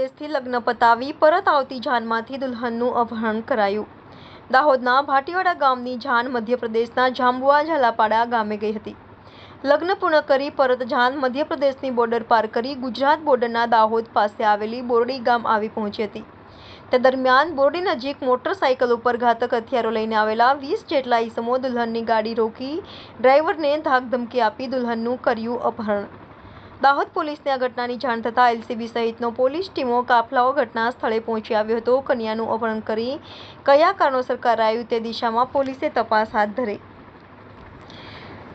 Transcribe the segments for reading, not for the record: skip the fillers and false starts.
મધ્યપ્રદેશથી લગ્ન પતાવી પરત આવતી જાનમાંથી દુલ્હનનું અપહરણ કરાયું। દાહોદના ભાટીવાડા ગામની જાન મધ્યપ્રદેશના જાંબુઆ ઝાલાપાડા ગામે ગઈ હતી। લગ્ન પૂર્ણ કરી પરત જાન મધ્યપ્રદેશની બોર્ડર પાર કરી ગુજરાત બોર્ડરના દાહોદ પાસે આવેલી બોરડી ગામ આવી પહોંચી હતી। તે દરમિયાન બોરડી નજીક મોટરસાઇકલ ઉપર ઘાતક હથિયારો લઈને આવેલા 20 જેટલા ઈસમો દુલ્હનની ગાડી રોકી ડ્રાઈવરને ધાકધમકી આપી દુલ્હનનું કર્યું અપહરણ। દાહોદ પોલીસને આ ઘટનાની જાણ થતાં એલસીબી સહિતનો પોલીસ ટીમો કાફલાઓ ઘટના સ્થળે પહોંચી આવ્યો હતો। કન્યાનું અપહરણ કરી કયા કારણોસર કરાયું તે દિશામાં પોલીસે તપાસ હાથ ધરી।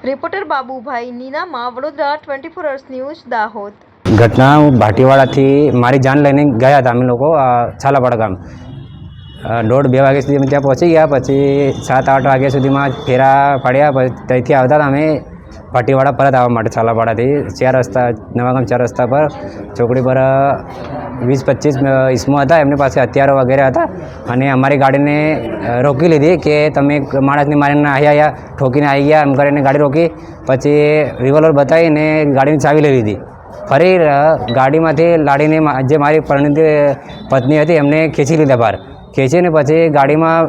Reporter Babubhai Ninama, Vadodara 24 hours news, Dahod. ઘટના ભાટીવાડાથી મારી જાન લઈને ગયા હતા અમે લોકો છાલાપાડા ગામ। 1:30-2 વાગ્યા સુધી અમે ત્યાં પહોંચી ગયા। પછી 7-8 વાગ્યા સુધીમાં ફેરા પાડ્યા। પછી ત્યાંથી આવતા હતા અમે ભાટીવાડા પરત આવવા માટે છાલાપાડાથી 4 રસ્તા નવાગામ 4 રસ્તા પર ચોકડી પર 20-25 ઈસમો હતા। એમની પાસે હથિયારો વગેરે હતા અને અમારી ગાડીને રોકી લીધી કે તમે માણસને મારીને આવ્યા ઠોકીને આવી ગયા એમ કરીને ગાડી રોકી। પછી રિવોલ્વર બતાવીને ગાડીની ચાવી લઈ લીધી। ફરી ગાડીમાંથી લાડીને જે મારી પરિણીત પત્ની હતી એમને ખેંચી લીધા બહાર। ખેંચીને પછી ગાડીમાં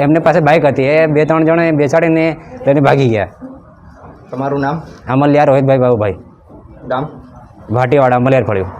એમને પાસે બાઇક હતી, એ 2-3 જણે બેસાડીને લઈને ભાગી ગયા। તમારું નામ? અમલિયા રોહિતભાઈ બાબુભાઈ, ગામ? ભાટીવાડા, અમલિયાર ફળ્યું।